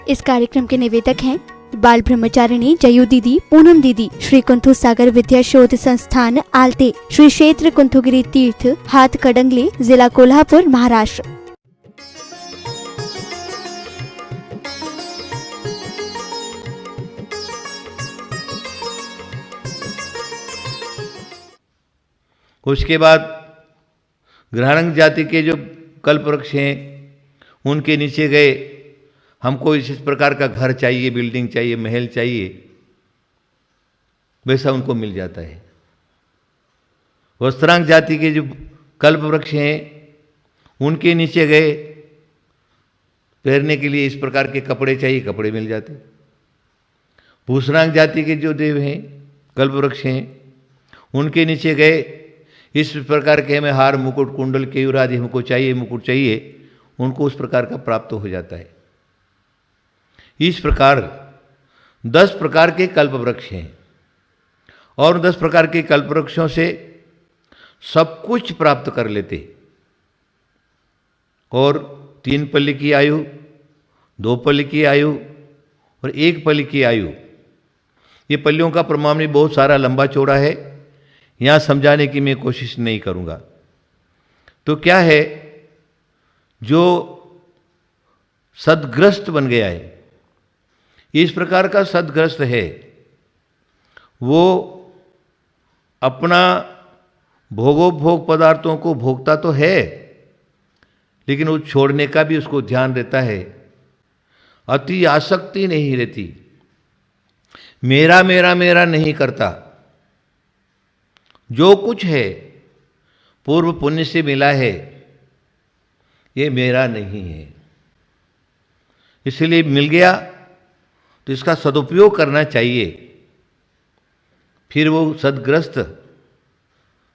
इस कार्यक्रम के निवेदक हैं बाल ब्रह्मचारिणी जयू दीदी, पूनम दीदी, श्री कुंथु सागर विद्या शोध संस्थान आलते, श्री क्षेत्र कुंथुगिरी तीर्थ हाथ कडंगली, जिला कोल्हापुर, महाराष्ट्र। उसके बाद ग्रहारंग जाति के जो कल्प वृक्ष हैं उनके नीचे गए, हमको इस प्रकार का घर चाहिए, बिल्डिंग चाहिए, महल चाहिए, वैसा उनको मिल जाता है। वस्त्रांग जाति के जो कल्प वृक्ष हैं उनके नीचे गए, पहनने के लिए इस प्रकार के कपड़े चाहिए, कपड़े मिल जाते। भूषणांग जाति के जो देव हैं, कल्प वृक्ष हैं, उनके नीचे गए, इस प्रकार के हमें हार, मुकुट, कुंडल, केयूर आदि हमको चाहिए, मुकुट चाहिए, उनको उस प्रकार का प्राप्त हो जाता है। इस प्रकार 10 प्रकार के कल्प वृक्ष हैं और 10 प्रकार के कल्प वृक्षों से सब कुछ प्राप्त कर लेते। और 3 पल्ली की आयु, 2 पल्ली की आयु और 1 पल्ली की आयु, ये पल्लियों का प्रमाण भी बहुत सारा लंबा चौड़ा है, यहाँ समझाने की मैं कोशिश नहीं करूँगा। तो क्या है, जो सद्ग्रस्त बन गया है, इस प्रकार का सद्ग्रस्त है, वो अपना भोगोपभोग पदार्थों को भोगता तो है, लेकिन वो छोड़ने का भी उसको ध्यान रहता है। अति आसक्ति नहीं रहती, मेरा मेरा मेरा नहीं करता। जो कुछ है पूर्व पुण्य से मिला है, ये मेरा नहीं है, इसलिए मिल गया तो इसका सदुपयोग करना चाहिए। फिर वो सद्ग्रस्त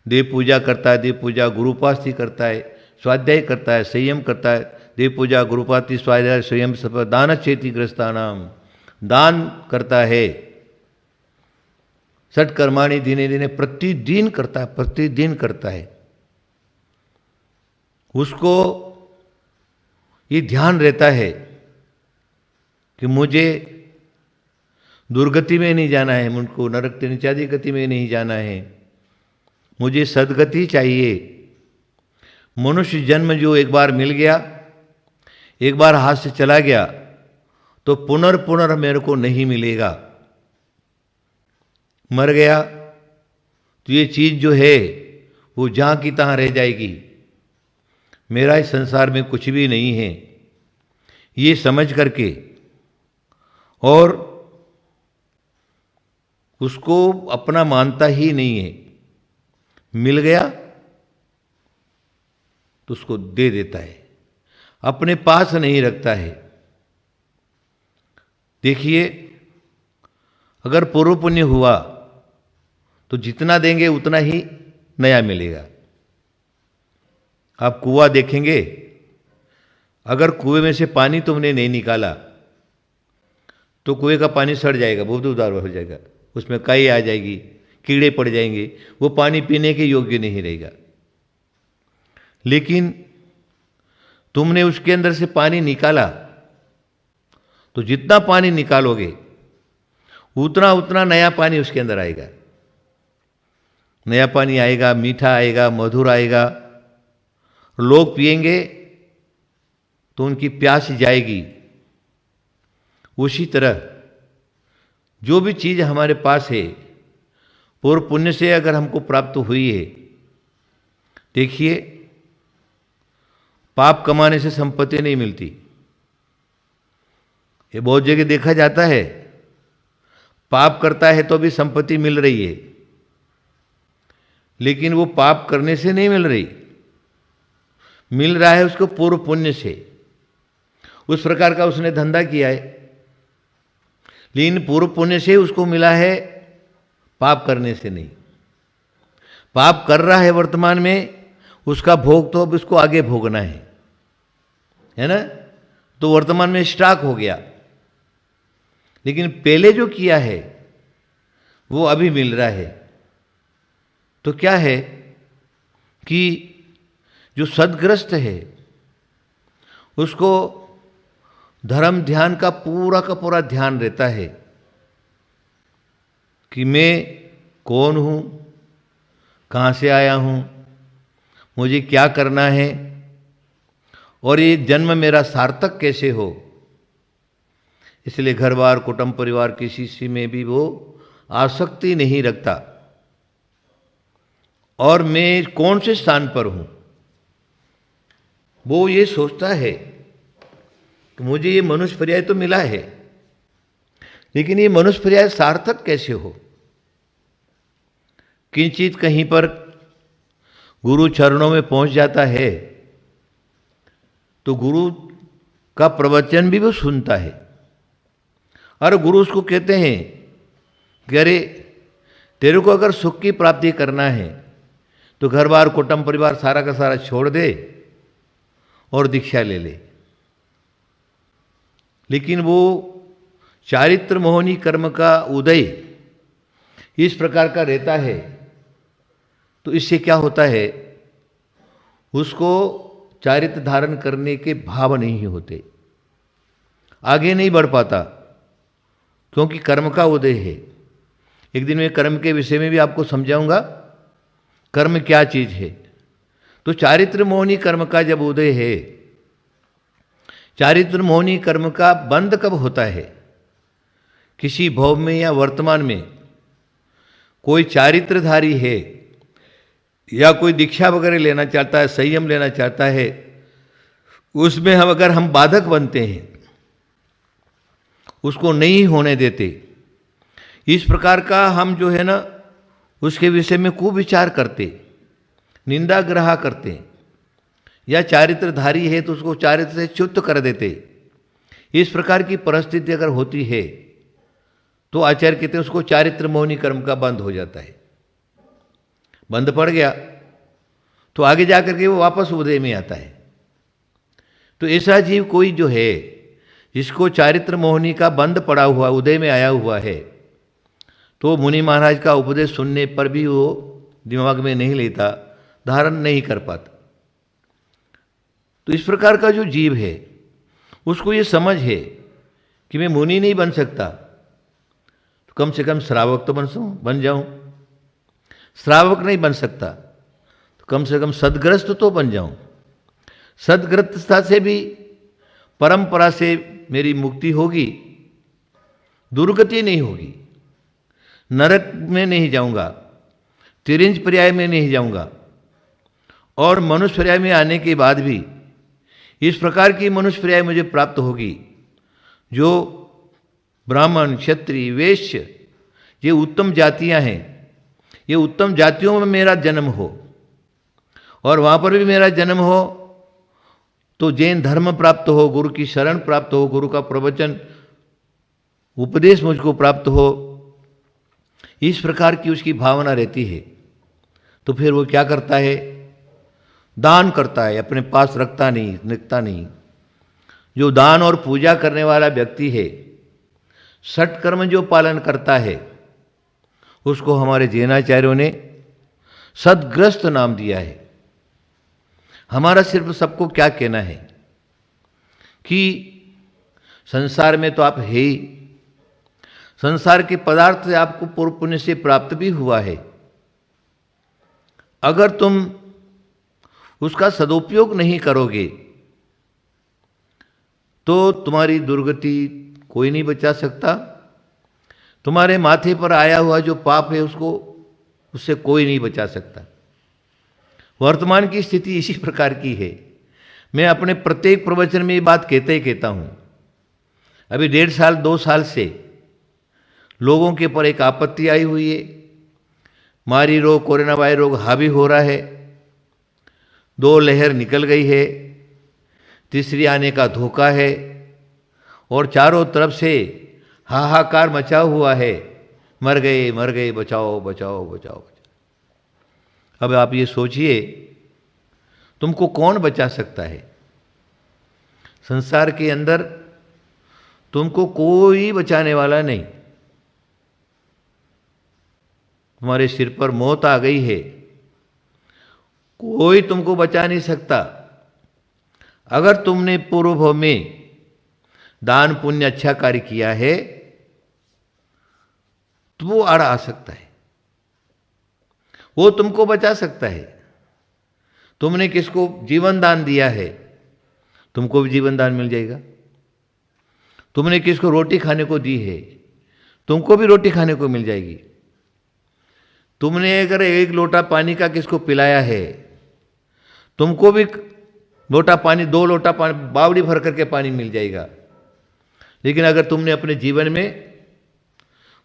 देव पूजा करता है, देव पूजा गुरुपास्ति करता है, स्वाध्याय करता है, संयम करता है। देव पूजा गुरुपास्ति स्वाध्याय संयम सब दान चेती ग्रस्तानाम, दान करता है। षटकर्माणि दिने दिने, प्रतिदिन करता है, प्रतिदिन करता है। उसको ये ध्यान रहता है कि मुझे दुर्गति में नहीं जाना है, मुझको नरक नीचादी गति में नहीं जाना है, मुझे सद्गति चाहिए। मनुष्य जन्म जो एक बार मिल गया, एक बार हाथ से चला गया, तो पुनर्पुनर मेरे को नहीं मिलेगा। मर गया तो ये चीज़ जो है वो जहाँ की तहाँ रह जाएगी, मेरा इस संसार में कुछ भी नहीं है, ये समझ करके और उसको अपना मानता ही नहीं है। मिल गया तो उसको दे देता है, अपने पास नहीं रखता है। देखिए, अगर पूर्व पुण्य हुआ तो जितना देंगे उतना ही नया मिलेगा। आप कुआं देखेंगे, अगर कुएं में से पानी तुमने नहीं निकाला तो कुएं का पानी सड़ जाएगा, बूंदाबांदी हो जाएगा, उसमें काई आ जाएगी, कीड़े पड़ जाएंगे, वो पानी पीने के योग्य नहीं रहेगा। लेकिन तुमने उसके अंदर से पानी निकाला तो जितना पानी निकालोगे उतना उतना नया पानी उसके अंदर आएगा। नया पानी आएगा, मीठा आएगा, मधुर आएगा, लोग पिएंगे तो उनकी प्यास जाएगी। उसी तरह जो भी चीज़ हमारे पास है, पूर्व पुण्य से अगर हमको प्राप्त हुई है, देखिए, पाप कमाने से संपत्ति नहीं मिलती, ये बहुत जगह देखा जाता है। पाप करता है तो भी संपत्ति मिल रही है, लेकिन वो पाप करने से नहीं मिल रही, मिल रहा है उसको पूर्व पुण्य से। उस प्रकार का उसने धंधा किया है, लेकिन पूर्व पुण्य से उसको मिला है, पाप करने से नहीं। पाप कर रहा है वर्तमान में, उसका भोग तो अब उसको आगे भोगना है ना। तो वर्तमान में स्टॉक हो गया, लेकिन पहले जो किया है वो अभी मिल रहा है। तो क्या है कि जो सद्ग्रस्त है उसको धर्म ध्यान का पूरा ध्यान रहता है कि मैं कौन हूँ, कहाँ से आया हूँ, मुझे क्या करना है और ये जन्म मेरा सार्थक कैसे हो। इसलिए घर बार कुटुंब परिवार किसी से में भी वो आसक्ति नहीं रखता। और मैं कौन से स्थान पर हूँ, वो ये सोचता है कि मुझे ये मनुष्य पर्याय तो मिला है, लेकिन ये मनुष्य पर्याय सार्थक कैसे हो। किंचित कहीं पर गुरु चरणों में पहुंच जाता है तो गुरु का प्रवचन भी वो सुनता है और गुरु उसको कहते हैं कि अरे तेरे को अगर सुख की प्राप्ति करना है तो घर बार कुटुंब परिवार सारा का सारा छोड़ दे और दीक्षा ले ले। लेकिन वो चारित्र मोहनी कर्म का उदय इस प्रकार का रहता है तो इससे क्या होता है, उसको चारित्र धारण करने के भाव नहीं होते, आगे नहीं बढ़ पाता, क्योंकि कर्म का उदय है। एक दिन मैं कर्म के विषय में भी आपको समझाऊंगा कर्म क्या चीज है। तो चारित्र मोहनी कर्म का जब उदय है, चारित्र मोहनी कर्म का बंद कब होता है, किसी भव में या वर्तमान में कोई चारित्रधारी है या कोई दीक्षा वगैरह लेना चाहता है, संयम लेना चाहता है, उसमें अगर हम बाधक बनते हैं, उसको नहीं होने देते, इस प्रकार का हम जो है ना उसके विषय में कुविचार करते, निंदा ग्रह करते, या चारित्रधारी है तो उसको चारित्र से च्युत कर देते, इस प्रकार की परिस्थिति अगर होती है तो आचार्य कहते हैं उसको चारित्र मोहनी कर्म का बंद हो जाता है। बंद पड़ गया तो आगे जाकर के वो वापस उदय में आता है। तो ऐसा जीव कोई जो है जिसको चारित्र मोहनी का बंद पड़ा हुआ उदय में आया हुआ है, तो मुनि महाराज का उपदेश सुनने पर भी वो दिमाग में नहीं लेता, धारण नहीं कर पाता। तो इस प्रकार का जो जीव है उसको ये समझ है कि मैं मुनि नहीं बन सकता, तो कम से कम श्रावक तो बन जाऊं। श्रावक नहीं बन सकता तो कम से कम सदग्रस्त तो बन जाऊं। सदग्रस्तता से भी परंपरा से मेरी मुक्ति होगी, दुर्गति नहीं होगी, नरक में नहीं जाऊंगा, तिरिंज पर्याय में नहीं जाऊंगा। और मनुष्य पर्याय में आने के बाद भी इस प्रकार की मनुष्य पर्याय मुझे प्राप्त होगी जो ब्राह्मण क्षत्रिय वैश्य ये उत्तम जातियां हैं, ये उत्तम जातियों में मेरा जन्म हो और वहाँ पर भी मेरा जन्म हो तो जैन धर्म प्राप्त हो, गुरु की शरण प्राप्त हो, गुरु का प्रवचन उपदेश मुझको प्राप्त हो, इस प्रकार की उसकी भावना रहती है। तो फिर वो क्या करता है, दान करता है, अपने पास रखता नहीं। जो दान और पूजा करने वाला व्यक्ति है, षट कर्म जो पालन करता है, उसको हमारे जैनाचार्यों ने सदग्रस्त नाम दिया है। हमारा सिर्फ सबको क्या कहना है कि संसार में तो आप है ही, संसार के पदार्थ से आपको पूर्व पुण्य से प्राप्त भी हुआ है। अगर तुम उसका सदुपयोग नहीं करोगे तो तुम्हारी दुर्गति कोई नहीं बचा सकता। तुम्हारे माथे पर आया हुआ जो पाप है उससे कोई नहीं बचा सकता। वर्तमान की स्थिति इसी प्रकार की है। मैं अपने प्रत्येक प्रवचन में ये बात कहता हूँ। अभी 1.5 साल 2 साल से लोगों के ऊपर एक आपत्ति आई हुई है, मारी रोग कोरोना वायरस रोग हावी हो रहा है, 2 लहर निकल गई है, तीसरी आने का धोखा है और चारों तरफ से हाहाकार मचा हुआ है, मर गए बचाओ। अब आप ये सोचिए तुमको कौन बचा सकता है। संसार के अंदर तुमको कोई बचाने वाला नहीं। तुम्हारे सिर पर मौत आ गई है, कोई तुमको बचा नहीं सकता। अगर तुमने पूर्व में दान पुण्य अच्छा कार्य किया है, तो वो आड़ आ सकता है, वो तुमको बचा सकता है। तुमने किसको जीवन दान दिया है, तुमको भी जीवन दान मिल जाएगा। तुमने किसको रोटी खाने को दी है, तुमको भी रोटी खाने को मिल जाएगी। तुमने अगर एक लोटा पानी का किसको पिलाया है, तुमको भी लोटा पानी, 2 लोटा पानी, बावड़ी भर करके पानी मिल जाएगा। लेकिन अगर तुमने अपने जीवन में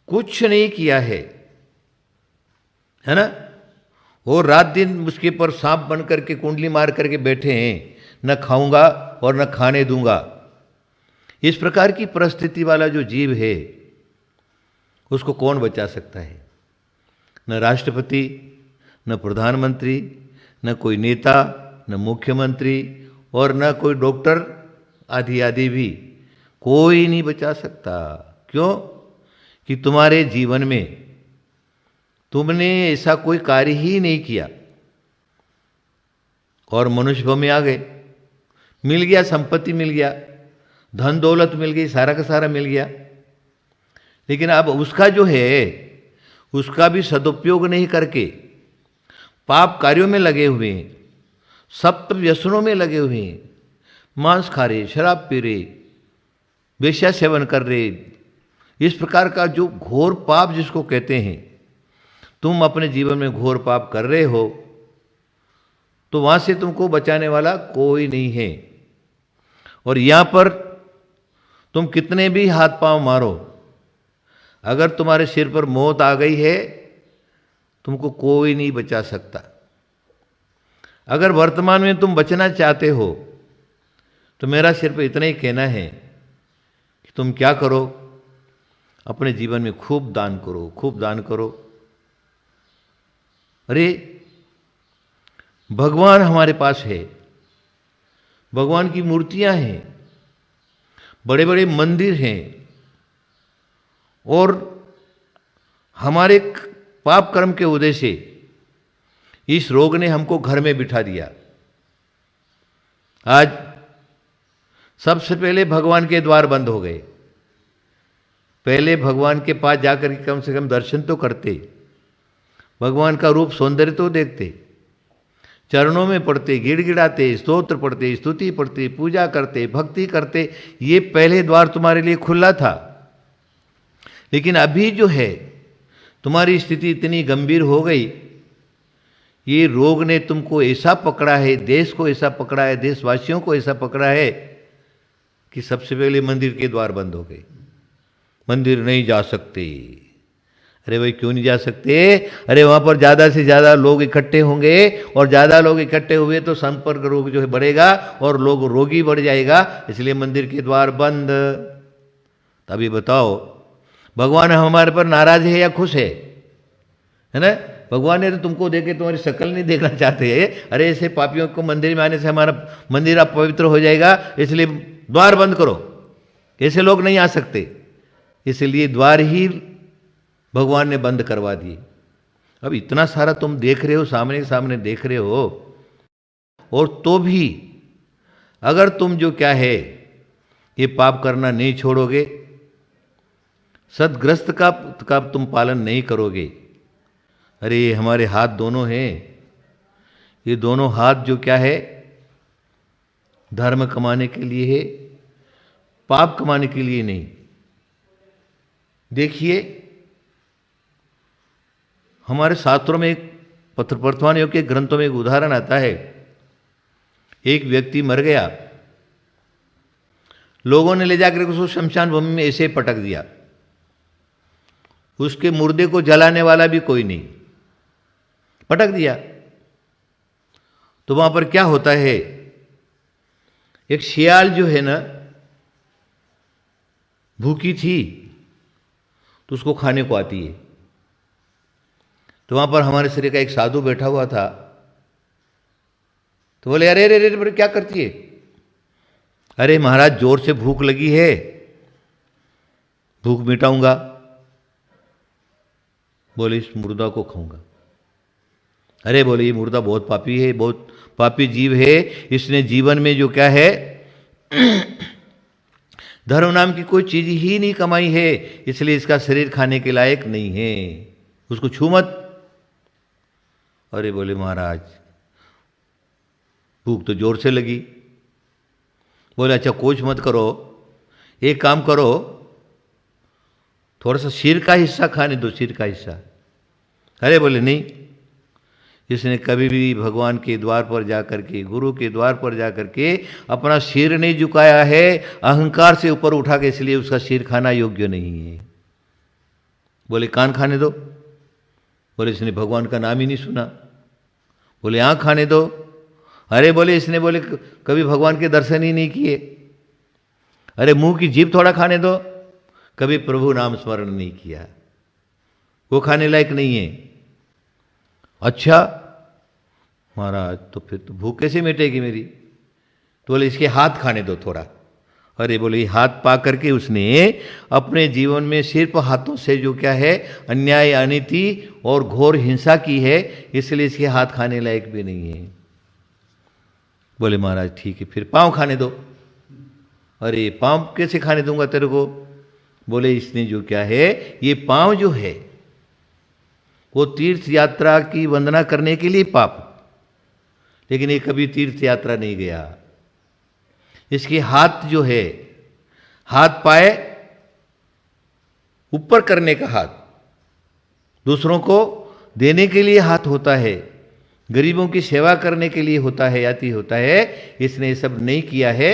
कुछ नहीं किया है ना, और रात दिन उसके पर सांप बन करके कुंडली मार करके बैठे हैं, न खाऊंगा और न खाने दूंगा, इस प्रकार की परिस्थिति वाला जो जीव है उसको कौन बचा सकता है? न राष्ट्रपति, न प्रधानमंत्री, न कोई नेता, न मुख्यमंत्री, और न कोई डॉक्टर आदि आदि भी कोई नहीं बचा सकता। क्यों? कि तुम्हारे जीवन में तुमने ऐसा कोई कार्य ही नहीं किया और मनुष्य भाव में आ गए। मिल गया, संपत्ति मिल गया, धन दौलत मिल गई, सारा का सारा मिल गया, लेकिन अब उसका जो है उसका भी सदुपयोग नहीं करके पाप कार्यों में लगे हुए हैं, सप्त व्यसनों में लगे हुए हैं, मांस खा रहे, शराब पी रहे, वेश्या सेवन कर रहे, इस प्रकार का जो घोर पाप जिसको कहते हैं, तुम अपने जीवन में घोर पाप कर रहे हो, तो वहां से तुमको बचाने वाला कोई नहीं है। और यहां पर तुम कितने भी हाथ पांव मारो, अगर तुम्हारे सिर पर मौत आ गई है, तुमको कोई नहीं बचा सकता। अगर वर्तमान में तुम बचना चाहते हो, तो मेरा सिर्फ इतना ही कहना है कि तुम क्या करो, अपने जीवन में खूब दान करो, खूब दान करो। अरे भगवान हमारे पास है, भगवान की मूर्तियां हैं, बड़े बड़े मंदिर हैं, और हमारे पाप कर्म के उदय से इस रोग ने हमको घर में बिठा दिया। आज सबसे पहले भगवान के द्वार बंद हो गए। पहले भगवान के पास जाकर के कम से कम दर्शन तो करते, भगवान का रूप सौंदर्य तो देखते, चरणों में पढ़ते, गिड़गिड़ाते, स्तोत्र पढ़ते, स्तुति पढ़ते, पूजा करते, भक्ति करते, ये पहले द्वार तुम्हारे लिए खुला था। लेकिन अभी जो है तुम्हारी स्थिति इतनी गंभीर हो गई, ये रोग ने तुमको ऐसा पकड़ा है, देश को ऐसा पकड़ा है, देशवासियों को ऐसा पकड़ा है कि सबसे पहले मंदिर के द्वार बंद हो गए, मंदिर नहीं जा सकते। अरे भाई क्यों नहीं जा सकते? अरे वहां पर ज्यादा से ज्यादा लोग इकट्ठे होंगे, और ज्यादा लोग इकट्ठे हुए तो संपर्क रोग जो है बढ़ेगा और लोग रोगी बढ़ जाएगा, इसलिए मंदिर के द्वार बंद। तभी बताओ भगवान हमारे पर नाराज है या खुश है ना? भगवान ने तो तुमको देखे तुम्हारी शक्ल नहीं देखना चाहते हैं। अरे ऐसे पापियों को मंदिर में आने से हमारा मंदिर आप पवित्र हो जाएगा, इसलिए द्वार बंद करो, ऐसे लोग नहीं आ सकते, इसलिए द्वार ही भगवान ने बंद करवा दिए। अब इतना सारा तुम देख रहे हो, सामने सामने देख रहे हो, और तो भी अगर तुम जो क्या है ये पाप करना नहीं छोड़ोगे, सदग्रस्त का तुम पालन नहीं करोगे। अरे हमारे हाथ दोनों हैं, ये दोनों हाथ जो क्या है धर्म कमाने के लिए है, पाप कमाने के लिए नहीं। देखिए हमारे शास्त्रों में, एक पत्र योग के ग्रंथों में एक उदाहरण आता है। एक व्यक्ति मर गया, लोगों ने ले जाकर उसको शमशान भूमि में ऐसे पटक दिया, उसके मुर्दे को जलाने वाला भी कोई नहीं, पटक दिया। तो वहां पर क्या होता है, एक शियाल जो है ना, भूखी थी तो उसको खाने को आती है। तो वहां पर हमारे शरीर का एक साधु बैठा हुआ था, तो बोले अरे अरे अरे क्या करती है? अरे महाराज जोर से भूख लगी है, भूख मिटाऊंगा। बोले इस मुर्दा को खाऊंगा। अरे बोले ये मुर्दा बहुत पापी है, बहुत पापी जीव है, इसने जीवन में जो क्या है धर्म नाम की कोई चीज ही नहीं कमाई है, इसलिए इसका शरीर खाने के लायक नहीं है, उसको छू मत। अरे बोले महाराज भूख तो जोर से लगी। बोले अच्छा कुछ मत करो, एक काम करो, थोड़ा सा सिर का हिस्सा खाने दो, सिर का हिस्सा। अरे बोले नहीं, इसने कभी भी भगवान के द्वार पर जाकर के, गुरु के द्वार पर जाकर के अपना सिर नहीं झुकाया है, अहंकार से ऊपर उठा के, इसलिए उसका सिर खाना योग्य नहीं है। बोले कान खाने दो। बोले इसने भगवान का नाम ही नहीं सुना। बोले आँख खाने दो। अरे बोले इसने बोले कभी भगवान के दर्शन ही नहीं किए। अरे मुंह की जीभ थोड़ा खाने दो, कभी प्रभु नाम स्मरण नहीं किया, वो खाने लायक नहीं है। अच्छा महाराज तो फिर तो भूख कैसे मिटेगी मेरी? तो बोले इसके हाथ खाने दो थोड़ा। अरे बोले ये हाथ पा करके उसने अपने जीवन में सिर्फ हाथों से जो क्या है अन्याय, अनीति और घोर हिंसा की है, इसलिए इसके हाथ खाने लायक भी नहीं है। बोले महाराज ठीक है, फिर पाँव खाने दो। अरे पाँव कैसे खाने दूंगा तेरे को? बोले इसने जो क्या है, ये पाँव जो है वो तीर्थ यात्रा की वंदना करने के लिए पाप, लेकिन ये कभी तीर्थ यात्रा नहीं गया। इसके हाथ जो है, हाथ पाए ऊपर करने का हाथ, दूसरों को देने के लिए हाथ होता है, गरीबों की सेवा करने के लिए होता है, याति होता है। इसने ये सब नहीं किया है,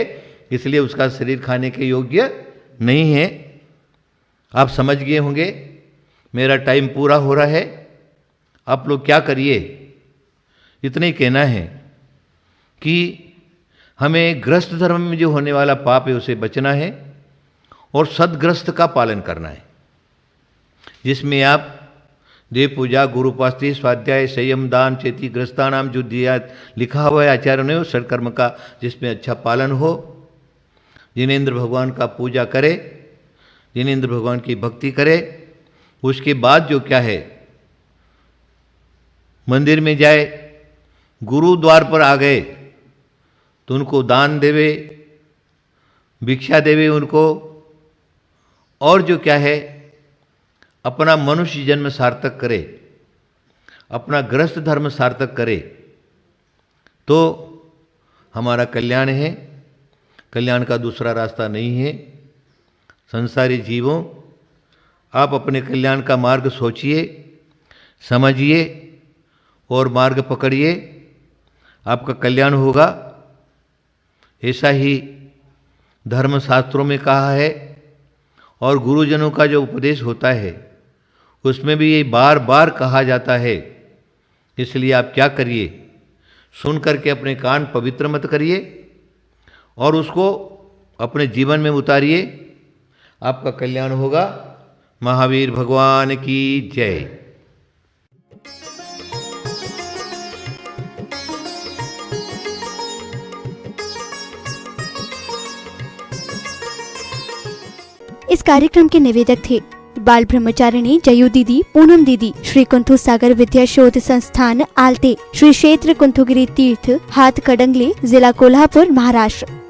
इसलिए उसका शरीर खाने के योग्य नहीं है। आप समझ गए होंगे। मेरा टाइम पूरा हो रहा है, आप लोग क्या करिए, इतना ही कहना है कि हमें ग्रस्त धर्म में जो होने वाला पाप है उसे बचना है और सदग्रस्त का पालन करना है, जिसमें आप देव पूजा, गुरुपास्ति, स्वाध्याय, संयम, दान, चेती, ग्रस्तानाम जो दिया लिखा हुआ है आचार्यों ने, सत्कर्म का जिसमें अच्छा पालन हो। जिनेंद्र भगवान का पूजा करे, जिनेंद्र भगवान की भक्ति करे। उसके बाद जो क्या है, मंदिर में जाए, गुरु द्वार पर आ गए तो उनको दान देवे, भिक्षा देवे उनको, और जो क्या है अपना मनुष्य जन्म सार्थक करे, अपना गृहस्थ धर्म सार्थक करे, तो हमारा कल्याण है। कल्याण का दूसरा रास्ता नहीं है। संसारी जीवों, आप अपने कल्याण का मार्ग सोचिए, समझिए और मार्ग पकड़िए, आपका कल्याण होगा। ऐसा ही धर्मशास्त्रों में कहा है और गुरुजनों का जो उपदेश होता है उसमें भी ये बार बार कहा जाता है। इसलिए आप क्या करिए, सुन करके अपने कान पवित्र मत करिए और उसको अपने जीवन में उतारिए, आपका कल्याण होगा। महावीर भगवान की जय। इस कार्यक्रम के निवेदक थे बाल ब्रह्मचारिणी जयू दीदी, पूनम दीदी, श्री कुंथु सागर विद्या शोध संस्थान आलते, श्री क्षेत्र कुंथुगिरी तीर्थ हाथ कड़ंगले, जिला कोल्हापुर, महाराष्ट्र।